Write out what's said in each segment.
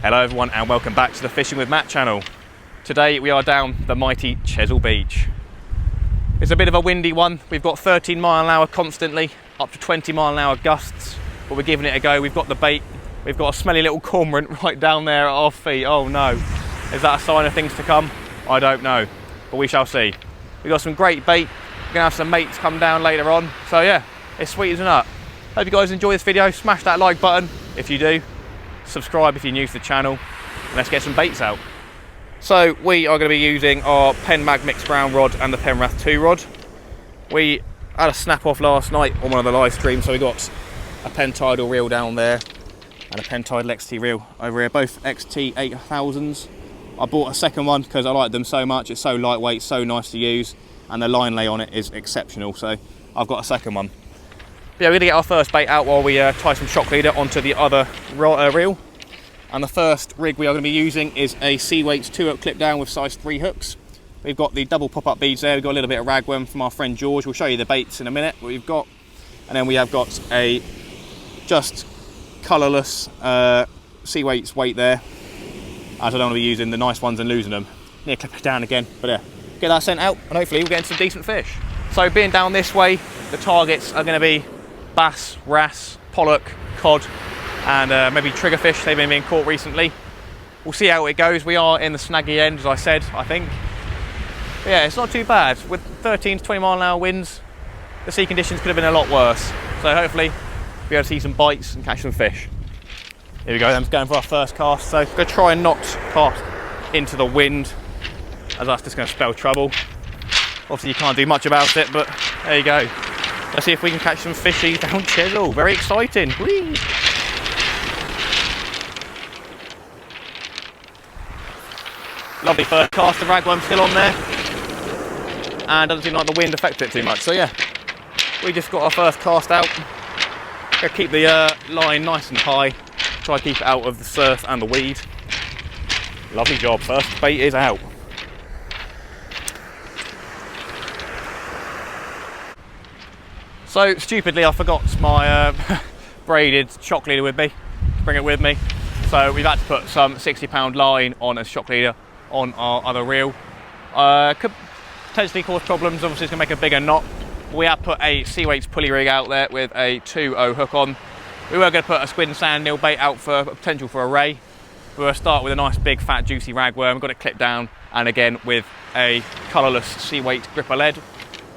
Hello everyone and welcome back to the Fishing with Matt channel. Today we are down the mighty Chesil beach. It's a bit of a windy one. We've got 13 mile an hour constantly, up to 20 mile an hour gusts, but we're giving it a go. We've got the bait. We've got a smelly little cormorant right down there at our feet. Oh no, is that a sign of things to come? I don't know, but we shall see. We've got some great bait. We're gonna have some mates come down later on. So yeah, it's sweet as a nut. Hope you guys enjoy this video. Smash that like button if you do. Subscribe if you're new to the channel, and let's get some baits out. So we are going to be using our Pen Mag Mix Brown rod and the Pen Wrasse 2 rod. We had a snap off last night on one of the live streams, so we got a Pen Tidal reel down there and a Pen Tidal XT reel over here, both XT 8000s. I bought a second one because I like them so much. It's so lightweight, so nice to use, and the line lay on it is exceptional, so I've got a second one. Yeah, we're going to get our first bait out while we tie some shock leader onto the other reel. And the first rig we are going to be using is a Seaweight's 2-hook clip down with size 3 hooks. We've got the double pop-up beads there. We've got a little bit of ragworm from our friend George. We'll show you the baits in a minute, what we've got. And then we have got a just colourless Seaweight's weight there, as I don't want to be using the nice ones and losing them. Need to clip it down again, but yeah, get that sent out and hopefully we'll get into some decent fish. So being down this way, the targets are going to be bass, wrasse, pollock, cod, and maybe triggerfish. They've been being caught recently. We'll see how it goes. We are in the snaggy end, as I said, I think. But yeah, it's not too bad. With 13 to 20 mile an hour winds, the sea conditions could have been a lot worse. So hopefully we'll be able to see some bites and catch some fish. Here we go, then going for our first cast. So I'm going to try and not cast into the wind, as that's just going to spell trouble. Obviously you can't do much about it, but there you go. Let's see if we can catch some fishies down Chesil. Very exciting. Whee! Lovely first cast. The ragworm's still on there, and doesn't seem like the wind affected it too much. So yeah, we just got our first cast out. Gotta keep the line nice and high. Try to keep it out of the surf and the weed. Lovely job. First bait is out. So stupidly I forgot my braided shock leader with me, bring it with me. So we've had to put some 60-pound line on a shock leader on our other reel. Could potentially cause problems, obviously it's going to make a bigger knot. We have put a Seaweight's pulley rig out there with a 2-0 hook on. We were going to put a squid and sand nil bait out for potential for a ray. We're going to start with a nice big fat juicy ragworm. We've got it clipped down, and again with a colourless Seaweight's gripper lead.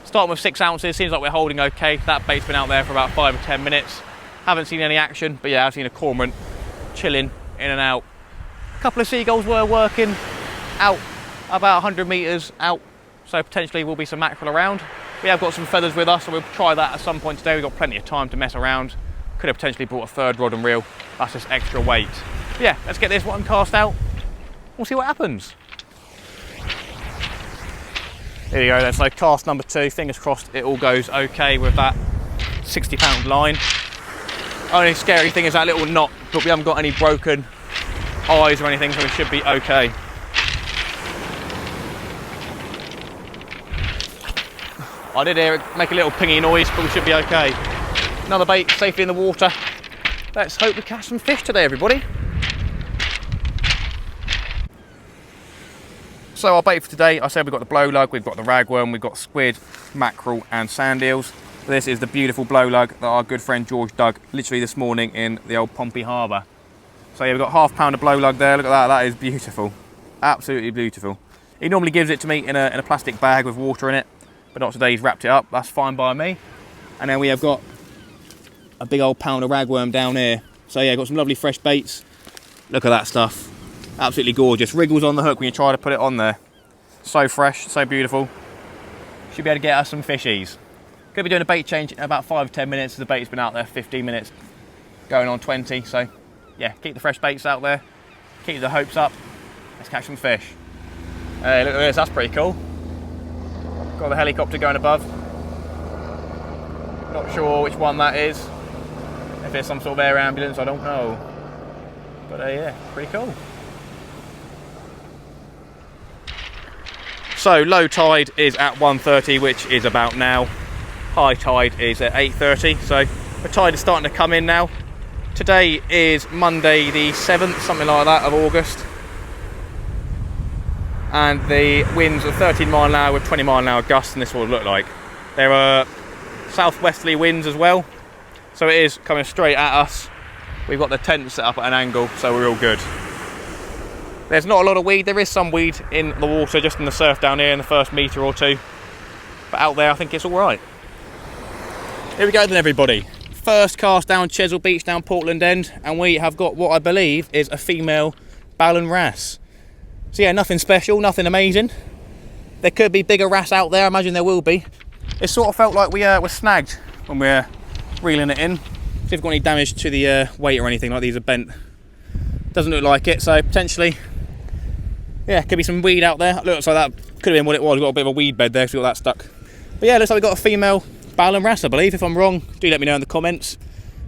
Starting with 6 ounces, seems like we're holding okay. That bait's been out there for about 5 or 10 minutes. Haven't seen any action, but yeah, I've seen a cormorant chilling in and out. A couple of seagulls were working out about 100 metres out, so potentially will be some mackerel around. We have got some feathers with us, so we'll try that at some point today. We've got plenty of time to mess around. Could have potentially brought a third rod and reel. That's just extra weight. But yeah, let's get this one cast out. We'll see what happens. Here you go then, so cast number 2, fingers crossed it all goes okay with that 60-pound line. Only scary thing is that little knot, but we haven't got any broken eyes or anything, so we should be okay. I did hear it make a little pingy noise, but we should be okay. Another bait safely in the water. Let's hope we catch some fish today, everybody. So our bait for today, I said we've got the blow lug, we've got the ragworm, we've got squid, mackerel and sand eels. This is the beautiful blow lug that our good friend George dug literally this morning in the old Pompey Harbour. So yeah, we've got ½ pound of blow lug there. Look at that, that is beautiful. Absolutely beautiful. He normally gives it to me in a plastic bag with water in it, but not today, he's wrapped it up. That's fine by me. And then we have got a big old pound of ragworm down here. So yeah, got some lovely fresh baits. Look at that stuff. Absolutely gorgeous. Wriggles on the hook when you try to put it on there. So fresh, so beautiful. Should be able to get us some fishies. Could be doing a bait change in about 5 or 10 minutes. The bait's been out there 15 minutes, going on 20. So yeah, keep the fresh baits out there. Keep the hopes up. Let's catch some fish. Hey, look at this, that's pretty cool. Got the helicopter going above. Not sure which one that is. If it's some sort of air ambulance, I don't know. But yeah, pretty cool. So low tide is at 1:30, which is about now. High tide is at 8:30, so the tide is starting to come in now. Today is Monday the 7th, something like that, of August. And the winds are 13 mile an hour with 20 mile an hour gusts, and this is what it look like. There are southwesterly winds as well, so it is coming straight at us. We've got the tent set up at an angle, so we're all good. There's not a lot of weed. There is some weed in the water, just in the surf down here in the first metre or two. But out there, I think it's all right. Here we go then, everybody. First cast down Chesil Beach, down Portland End, and we have got what I believe is a female Ballan wrasse. So yeah, nothing special, nothing amazing. There could be bigger wrasse out there, I imagine there will be. It sort of felt like we were snagged when we were reeling it in. See if we've got any damage to the weight or anything, like these are bent. Doesn't look like it, so potentially, yeah, could be some weed out there. Looks like that could have been what it was. We've got a bit of a weed bed there, so we got that stuck. But yeah, looks like we've got a female Ballan wrasse, I believe. If I'm wrong, do let me know in the comments.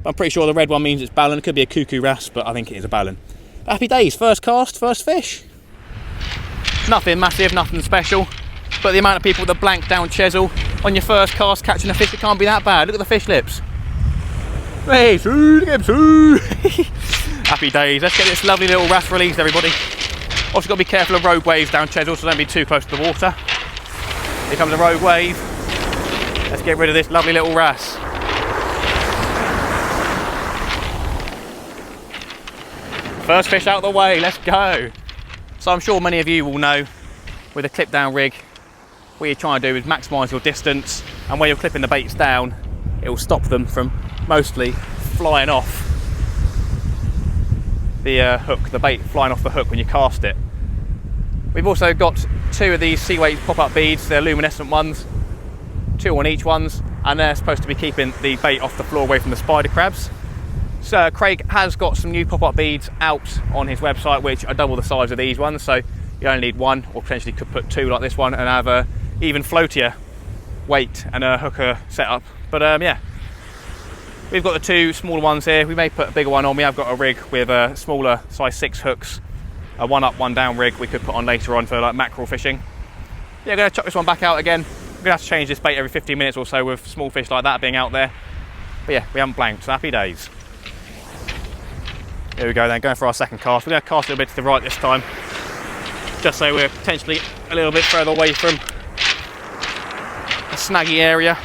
But I'm pretty sure the red one means it's Ballan. It could be a cuckoo wrasse, but I think it is a Ballan. Happy days, first cast, first fish. Nothing massive, nothing special. But the amount of people that blank down Chesil on your first cast catching a fish, it can't be that bad. Look at the fish lips. Hey, look at him, happy days. Let's get this lovely little wrasse released, everybody. Also got to be careful of rogue waves down Chesil, so don't be too close to the water. Here comes a rogue wave. Let's get rid of this lovely little wrasse. First fish out of the way, let's go. So I'm sure many of you will know, with a clip down rig, what you're trying to do is maximise your distance, and when you're clipping the baits down, it will stop them from mostly flying off the hook, the bait flying off the hook when you cast it. We've also got two of these Seaweight pop-up beads, they're luminescent ones, 2 on each ones, and they're supposed to be keeping the bait off the floor away from the spider crabs. So Craig has got some new pop-up beads out on his website which are double the size of these ones, so you only need one, or potentially could put 2 like this one and have a even floatier weight and a hooker setup. But yeah, we've got the 2 smaller ones here. We may put a bigger one on. We have got a rig with smaller size 6 hooks, a 1 up 1 down rig we could put on later on for like mackerel fishing. Yeah, I'm going to chuck this one back out again. We're going to have to change this bait every 15 minutes or so with small fish like that being out there. But yeah, we haven't blanked, so happy days. Here we go then, going for our second cast. We're going to cast a little bit to the right this time, just so we're potentially a little bit further away from a snaggy area.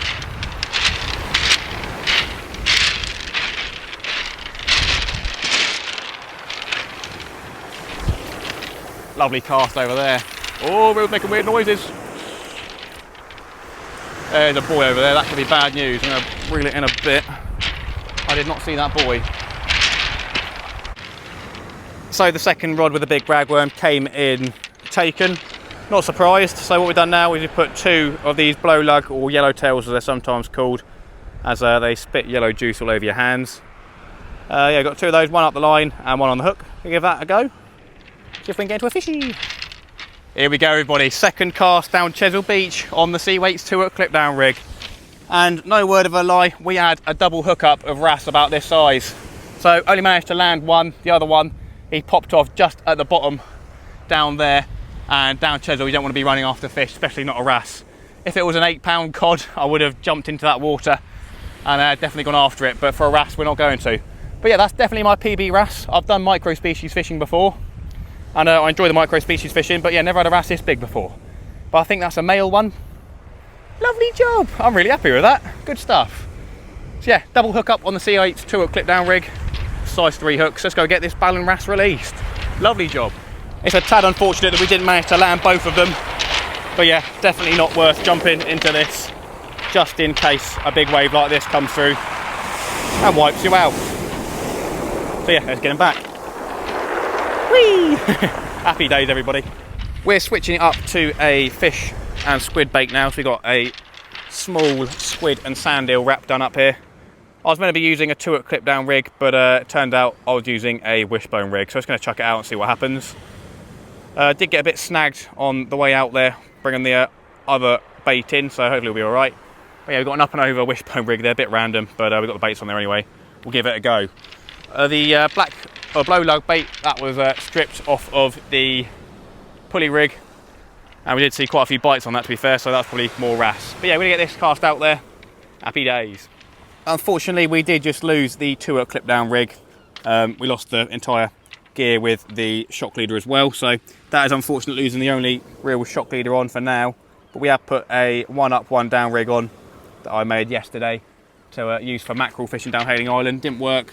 Lovely cast over there. Oh, we're making weird noises. There's a buoy over there, that could be bad news. I'm going to reel it in a bit. I did not see that buoy. So the second rod with the big ragworm came in taken. Not surprised. So what we've done now is we've put 2 of these blow lug, or yellowtails as they're sometimes called, as they spit yellow juice all over your hands. Yeah, got 2 of those, 1 up the line and 1 on the hook. We'll give that a go. See if we can get into a fishy. Here we go, everybody. Second cast down Chesil Beach on the Seaweight's 2-hook clip down rig. And no word of a lie, we had a double hookup of wrasse about this size. So only managed to land one. The other one, he popped off just at the bottom down there. And down Chesil, you don't want to be running after fish, especially not a wrasse. If it was an 8-pound cod, I would have jumped into that water and definitely gone after it. But for a wrasse, we're not going to. But yeah, that's definitely my PB wrasse. I've done micro species fishing before. And I enjoy the micro species fishing, but yeah, never had a wrasse this big before. But I think that's a male one. Lovely job. I'm really happy with that. Good stuff. So yeah, double hook up on the C8's 2-hook clip down rig, size 3 hooks. Let's go get this Ballan wrasse released. Lovely job. It's a tad unfortunate that we didn't manage to land both of them. But yeah, definitely not worth jumping into this just in case a big wave like this comes through and wipes you out. So yeah, let's get him back. Whee! Happy days, everybody. We're switching it up to a fish and squid bait now. So we've got a small squid and sand eel wrap done up here. I was meant to be using a 2-hook clip down rig, but it turned out I was using a wishbone rig. So I'm just going to chuck it out and see what happens. Did get a bit snagged on the way out there, bringing the other bait in, so hopefully it'll be all right. But yeah, we've got an up and over wishbone rig there, a bit random, but we've got the baits on there anyway. We'll give it a go. The black blow lug bait, that was stripped off of the pulley rig, and we did see quite a few bites on that, to be fair, so that's probably more wrasse. But yeah, we're gonna get this cast out there. Happy days. Unfortunately, we did just lose the 2-hook clip down rig We lost the entire gear with the shock leader as well, so that is unfortunate, losing the only real shock leader on for now. But we have put a 1 up 1 down rig on that I made yesterday to use for mackerel fishing down Hayling Island. Didn't work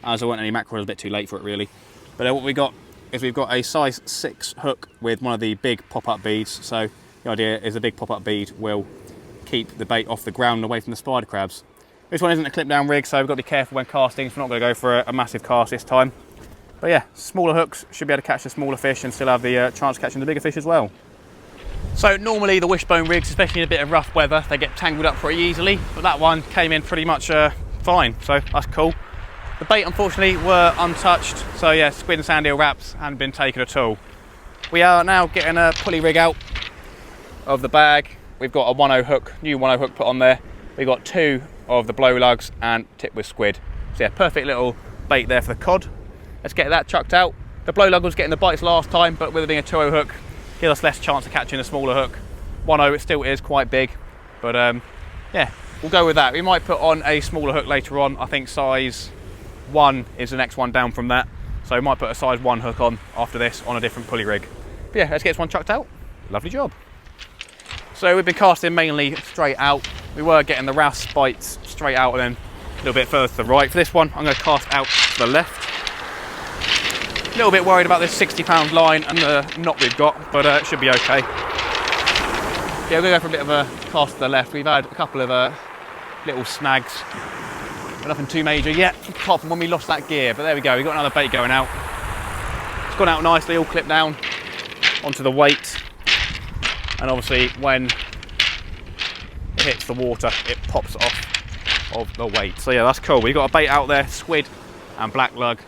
as there weren't any mackerel, it was a bit too late for it really. But what we got is we've got a size 6 hook with one of the big pop-up beads. So the idea is the big pop-up bead will keep the bait off the ground and away from the spider crabs. This one isn't a clip down rig, so we've got to be careful when casting, so we're not going to go for a massive cast this time. But yeah, smaller hooks should be able to catch the smaller fish and still have the chance of catching the bigger fish as well. So normally the wishbone rigs, especially in a bit of rough weather, they get tangled up pretty easily, but that one came in pretty much fine, so that's cool. The bait unfortunately were untouched, so yeah, squid and sand eel wraps hadn't been taken at all. We are now getting a pulley rig out of the bag. We've got a 1.0 hook, new 1.0 hook put on there. We've got 2 of the blow lugs and tipped with squid. So yeah, perfect little bait there for the cod. Let's get that chucked out. The blow lug was getting the bites last time, but with it being a 2.0 hook, gives us less chance of catching a smaller hook. 1.0 it still is quite big, but yeah, we'll go with that. We might put on a smaller hook later on. I think size 1 is the next one down from that, so we might put a size 1 hook on after this on a different pulley rig. But yeah, let's get this one chucked out. Lovely job. So we've been casting mainly straight out. We were getting the Wrasse bites straight out and then a little bit further to the right. For this one, I'm going to cast out to the left. A little bit worried about this 60-pound line and the knot we've got, but it should be okay. Yeah, we're going to go for a bit of a cast to the left. We've had a couple of little snags, but nothing too major yet, apart from when we lost that gear. But there we go, we've got another bait going out. It's gone out nicely, all clipped down onto the weight. And obviously when it hits the water, it pops off of the weight. So yeah, that's cool. We've got a bait out there, squid and black lug,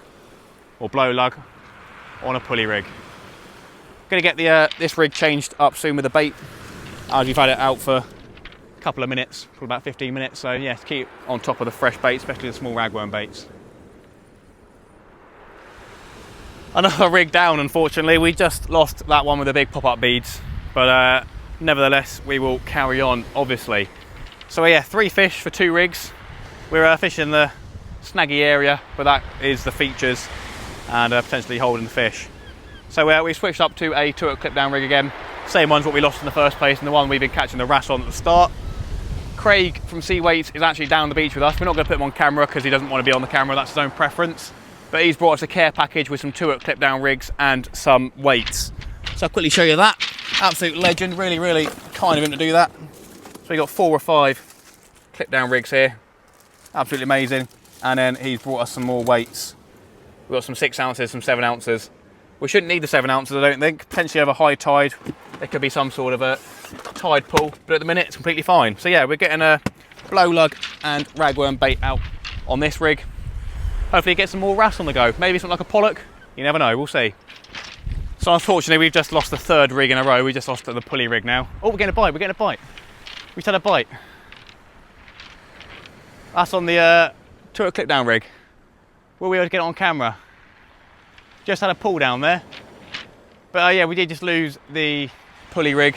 or blow lug, on a pulley rig. Gonna get the this rig changed up soon with the bait, as we've had it out for a couple of minutes, for about 15 minutes. So yeah, to keep on top of the fresh bait, especially the small ragworm baits. Another rig down, unfortunately. We just lost that one with the big pop-up beads. But nevertheless, we will carry on, obviously. So yeah, 3 fish for 2 rigs. We're fishing the snaggy area, but that is the features and potentially holding the fish. So we switched up to a 2-hook clip down rig again. Same one's what we lost in the first place and the one we've been catching the Wrasse on at the start. Craig from Sea Weights is actually down the beach with us. We're not going to put him on camera because he doesn't want to be on the camera, that's his own preference. But he's brought us a care package with some 2-hook clip down rigs and some weights. So I'll quickly show you that. Absolute legend, really, really kind of him to do that. So we got 4 or 5 clip down rigs here. Absolutely amazing. And then he's brought us some more weights. We've got some 6 ounces, some 7 ounces. We shouldn't need the 7 ounces, I don't think. Potentially have a high tide. There could be some sort of a tide pull, but at the minute it's completely fine. So yeah, we're getting a blow lug and ragworm bait out on this rig. Hopefully get some more Wrasse on the go. Maybe something like a pollock. You never know, we'll see. So unfortunately, we've just lost the 3rd rig in a row. We just lost the pulley rig now. Oh, we're getting a bite, we're getting a bite. We just had a bite. That's on the 2-hook clip down rig. Will we be able to get it on camera? Just had a pull down there. But yeah, we did just lose the pulley rig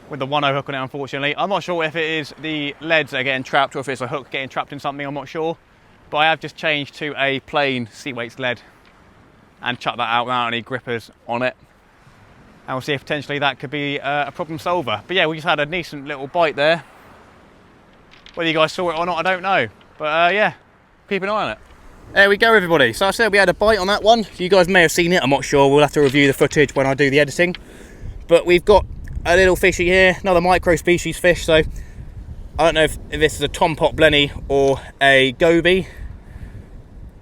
with the 1.0 hook on it, unfortunately. I'm not sure if it is the leads that are getting trapped or if it's a hook getting trapped in something, I'm not sure. But I have just changed to a plain Sea Weights lead and chuck that out without any grippers on it. And we'll see if potentially that could be a problem solver. But yeah, we just had a decent little bite there. Whether you guys saw it or not, I don't know. But yeah, keep an eye on it. There we go, everybody. So I said we had a bite on that one. You guys may have seen it, I'm not sure. We'll have to review the footage when I do the editing. But we've got a little fishy here, another micro species fish. So I don't know if this is a tompot blenny or a goby.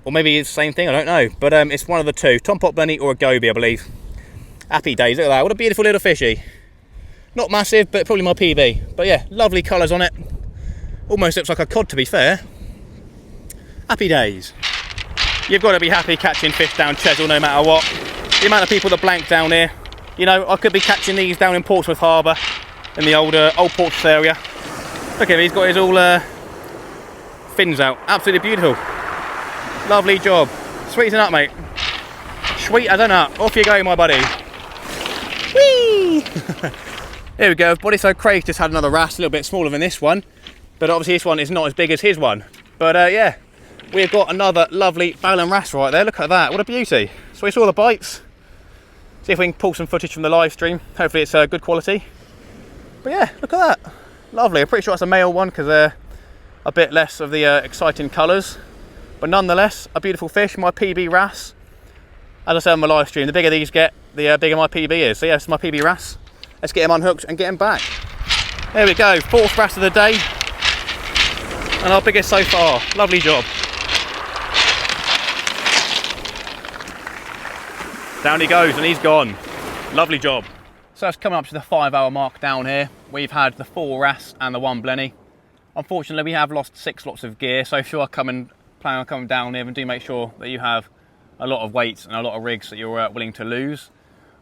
Or maybe it's the same thing, I don't know. But it's one of the two, tompot blenny or a goby, I believe. Happy days, look at that, what a beautiful little fishy. Not massive, but probably my PB. But yeah, lovely colours on it. Almost looks like a cod, to be fair. Happy days. You've got to be happy catching fish down Chesil no matter what. The amount of people that blank down here. You know, I could be catching these down in Portsmouth Harbour, in the old Portsmouth area. Look at him, he's got his all fins out. Absolutely beautiful. Lovely job. Sweet as a nut, mate. Sweet as a nut. Off you go, my buddy. Whee! There we go, everybody. So Craig just had another Wrasse, a little bit smaller than this one. But obviously this one is not as big as his one. But yeah, we've got another lovely Ballan Wrasse right there. Look at that, what a beauty. So we saw the bites. See if we can pull some footage from the live stream. Hopefully it's good quality. But yeah, look at that. Lovely. I'm pretty sure that's a male one because they're a bit less of the exciting colours. But nonetheless, a beautiful fish, my PB Wrasse. As I said on my live stream, the bigger these get, the bigger my PB is. So yeah, this is my PB Wrasse. Let's get him unhooked and get him back. There we go, 4th wrasse of the day. And our biggest so far. Lovely job. Down he goes and he's gone. Lovely job. So it's coming up to the 5-hour mark down here. We've had the 4 wrasse and the 1 blenny. Unfortunately, we have lost 6 lots of gear. So if you are planning on coming down here, then do make sure that you have a lot of weights and a lot of rigs that you're willing to lose.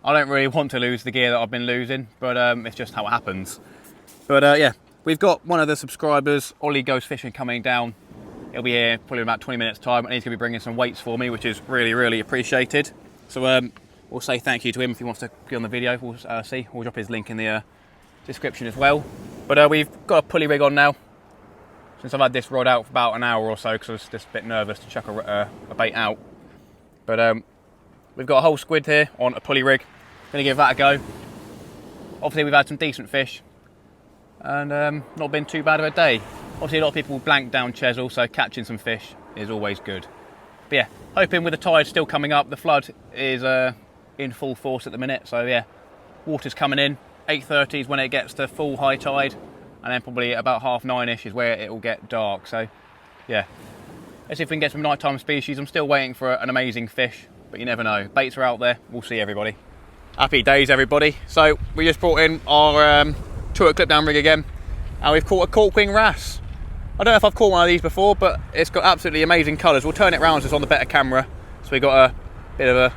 I don't really want to lose the gear that I've been losing, but it's just how it happens. But yeah, we've got one of the subscribers, Ollie Goes Fishing, coming down. He'll be here probably in about 20 minutes time, and he's going to be bringing some weights for me, which is really, really appreciated. So we'll say thank you to him if he wants to be on the video. We'll see. We'll drop his link in the description as well. But we've got a pulley rig on now, since I've had this rod out for about an hour or so, because I was just a bit nervous to chuck a bait out. But we've got a whole squid here on a pulley rig. Going to give that a go. Obviously we've had some decent fish, and not been too bad of a day. Obviously a lot of people blank down Chesil, so catching some fish is always good. But yeah, hoping with the tide still coming up, the flood is in full force at the minute. So yeah, water's coming in. 8:30 is when it gets to full high tide, and then probably about 9:30ish is where it will get dark. So yeah, let's see if we can get some nighttime species. I'm still waiting for an amazing fish, but you never know. Baits are out there. We'll see, everybody. Happy days, everybody. So we just brought in our 2-hook clip down rig again, and we've caught a Corkwing Wrasse. I don't know if I've caught one of these before, but it's got absolutely amazing colours. We'll turn it round so it's on the better camera, so we got a bit of a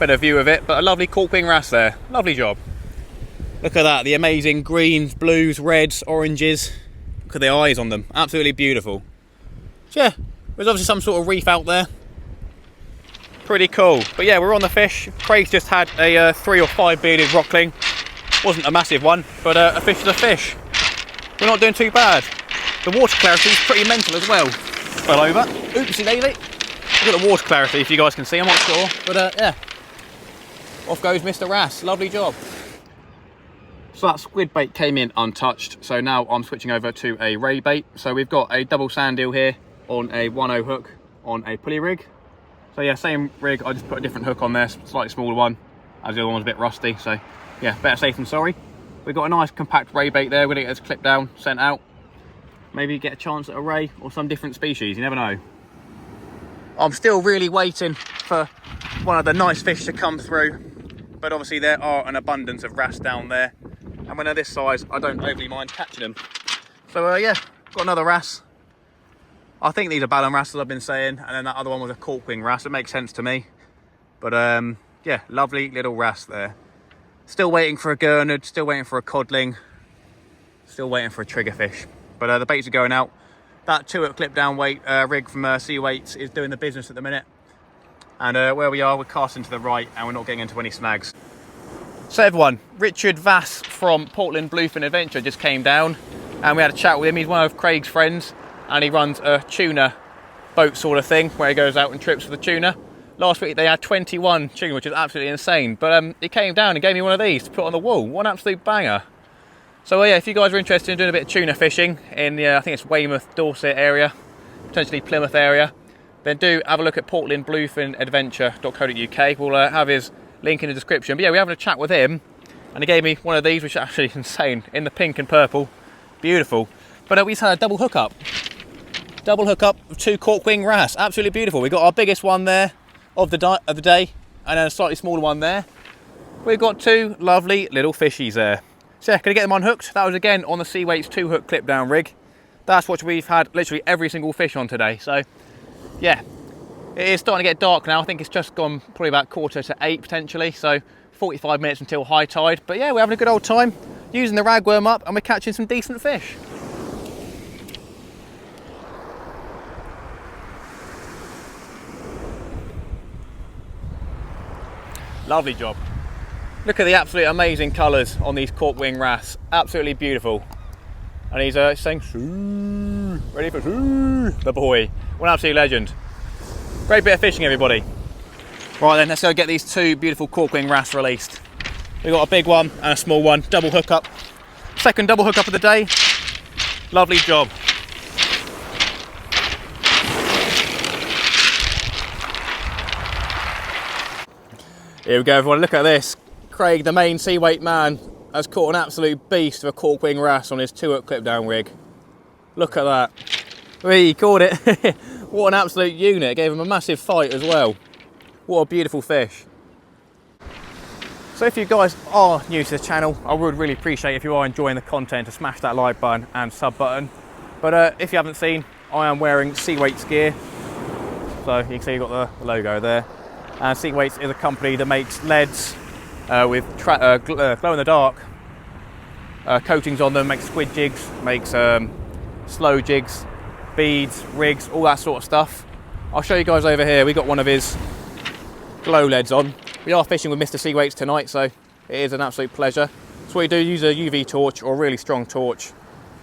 better view of it. But a lovely Corkwing Wrasse there. Lovely job. Look at that, the amazing greens, blues, reds, oranges. Look at the eyes on them, absolutely beautiful. So yeah, there's obviously some sort of reef out there. Pretty cool. But yeah, we're on the fish. Craig's just had a 3 or 5 bearded rockling. Wasn't a massive one, but a fish is a fish. We're not doing too bad. The water clarity is pretty mental as well. Fell over. Oopsie daisy. Look at the water clarity, if you guys can see, I'm not sure. But yeah, off goes Mr. Wrasse. Lovely job. So that squid bait came in untouched, so now I'm switching over to a ray bait. So we've got a double sand eel here on a 1/0 hook on a pulley rig. So yeah, same rig, I just put a different hook on there, slightly smaller one, as the other one's a bit rusty. So yeah, better safe than sorry. We've got a nice compact ray bait there. We're gonna get this clip down, sent out. Maybe get a chance at a ray or some different species, you never know. I'm still really waiting for one of the nice fish to come through, but obviously there are an abundance of wrasse down there. And when they're this size, I don't overly mind catching them. So yeah, got another wrasse. I think these are Ballan Wrasses, I've been saying, and then that other one was a Corkwing Wrasse. It makes sense to me. But yeah, lovely little wrasse there. Still waiting for a gurnard, still waiting for a codling, still waiting for a triggerfish. But the baits are going out. That 2-hook clip down weight rig from Sea Weights is doing the business at the minute. And where we are, we're casting to the right and we're not getting into any snags. So everyone, Richard Vass from Portland Bluefin Adventure just came down and we had a chat with him. He's one of Craig's friends and he runs a tuna boat sort of thing where he goes out and trips with the tuna. Last week they had 21 tuna, which is absolutely insane. But he came down and gave me one of these to put on the wall. One absolute banger. So yeah, if you guys are interested in doing a bit of tuna fishing in the, I think it's Weymouth, Dorset area, potentially Plymouth area, then do have a look at portlandbluefinadventure.co.uk. We'll have his link in the description. But yeah, we're having a chat with him and he gave me one of these, which is actually insane, in the pink and purple. Beautiful. But we just had a double hookup. Double hookup of 2 Corkwing Wrasse. Absolutely beautiful. We got our biggest one there of the day and then a slightly smaller one there. We've got 2 lovely little fishies there. So yeah, gonna get them unhooked. That was again on the Sea Weights 2-hook clip down rig. That's what we've had literally every single fish on today. So yeah, it is starting to get dark now. I think it's just gone probably about 7:45 potentially. So 45 minutes until high tide. But yeah, we're having a good old time using the ragworm up and we're catching some decent fish. Lovely job. Look at the absolute amazing colours on these Corkwing Wrasse. Absolutely beautiful. And he's saying, shoo, ready for shoo, the boy. What an absolute legend. Great bit of fishing, everybody. Right then, let's go get these two beautiful Corkwing wrasse released. We've got a big one and a small one, double hookup. Second double hookup of the day. Lovely job. Here we go, everyone, look at this. Craig, the main sea weight man, has caught an absolute beast of a Corkwing wrasse on his 2-hook clip down rig. Look at that. He caught it. What an absolute unit. It gave him a massive fight as well. What a beautiful fish. So if you guys are new to the channel, I would really appreciate if you are enjoying the content to smash that like button and sub button. But if you haven't seen, I am wearing Sea Weights gear. So you can see you've got the logo there. And Sea Weights is a company that makes leads with glow-in-the-dark coatings on them, makes squid jigs, makes slow jigs, beads, rigs, all that sort of stuff. I'll show you guys over here. We got one of his glow leads on. We are fishing with Mr. Sea Weights tonight, so it is an absolute pleasure. So what you do, use a UV torch or a really strong torch,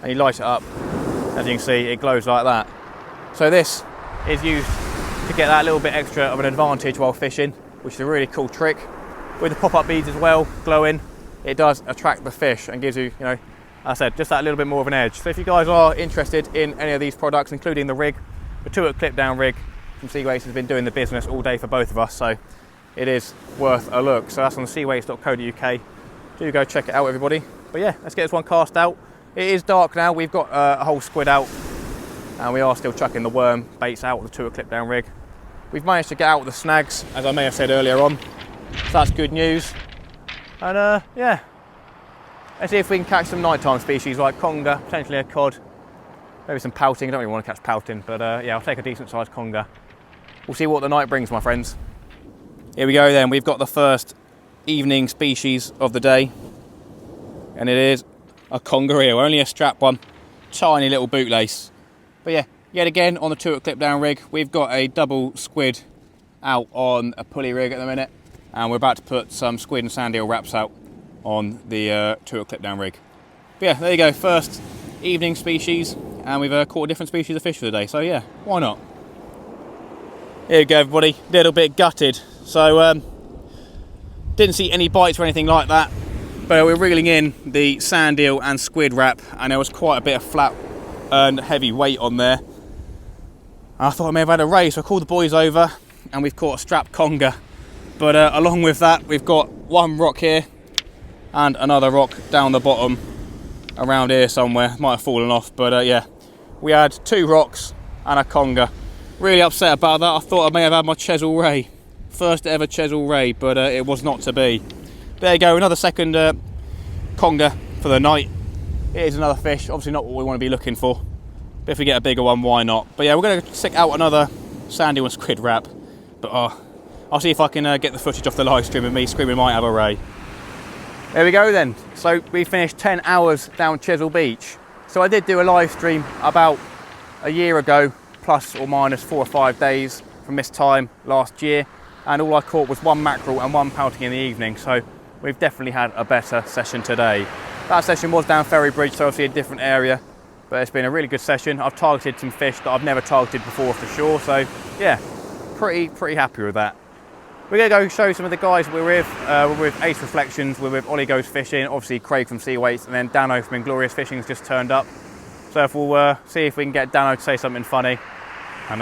and you light it up. As you can see, it glows like that. So this is used to get that little bit extra of an advantage while fishing, which is a really cool trick. With the pop-up beads as well, glowing, it does attract the fish and gives you, you know, as I said, just that little bit more of an edge. So if you guys are interested in any of these products, including the rig, the 2-hook clip down rig from Sea Weights has been doing the business all day for both of us, so it is worth a look. So that's on the seaweights.co.uk. Do go check it out, everybody. But yeah, let's get this one cast out. It is dark now. We've got a whole squid out, and we are still chucking the worm baits out with the 2-hook clip down rig. We've managed to get out with the snags, as I may have said earlier on. So that's good news. And yeah, let's see if we can catch some nighttime species like conger, potentially a cod, maybe some pouting. I don't really want to catch pouting, but yeah, I'll take a decent sized conger. We'll see what the night brings, my friends. Here we go then, we've got the first evening species of the day, and it is a conger eel, only a strap one, tiny little bootlace. But yeah, yet again on the 2-hook clip down rig, we've got a double squid out on a pulley rig at the minute, and we're about to put some squid and sand eel wraps out on the 2-hook clip down rig. But yeah, there you go, first evening species, and we've caught a different species of fish for the day, so yeah, why not? Here we go, everybody, little bit gutted. So didn't see any bites or anything like that, but we're reeling in the sand eel and squid wrap, and there was quite a bit of flat and heavy weight on there. I thought I may have had a ray, so I called the boys over and we've caught a strap conger. But along with that, we've got one rock here and another rock down the bottom around here somewhere. Might have fallen off, but yeah, we had 2 rocks and a conger. Really upset about that. I thought I may have had my Chesil ray. First ever Chesil ray, but it was not to be. There you go, another second conger for the night. It is another fish, obviously not what we want to be looking for, but if we get a bigger one, why not? But yeah, we're going to stick out another sand eel and squid wrap, but I'll see if I can get the footage off the live stream of me screaming might have a ray. There we go then. So we finished 10 hours down Chesil Beach. So I did do a live stream about a year ago, plus or minus 4 or 5 days from this time last year, and all I caught was 1 mackerel and 1 pouting in the evening, so we've definitely had a better session today. That session was down Ferry Bridge, so obviously a different area, but it's been a really good session. I've targeted some fish that I've never targeted before for sure, so yeah, pretty happy with that. We're going to go show some of the guys we're with. We're with Ace Reflections, we're with Ollie Goes Fishing, obviously Craig from Sea Weights, and then Dano from Inglorious Fishing's just turned up. So if we'll see if we can get Dano to say something funny and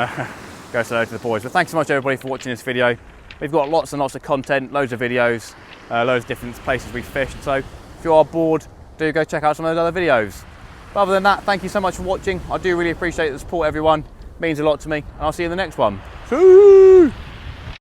go say hello to the boys. But thanks so much everybody for watching this video. We've got lots and lots of content, loads of videos, loads of different places we've fished. So if you are bored, do go check out some of those other videos. But other than that, thank you so much for watching. I do really appreciate the support, everyone. It means a lot to me, and I'll see you in the next one. See you.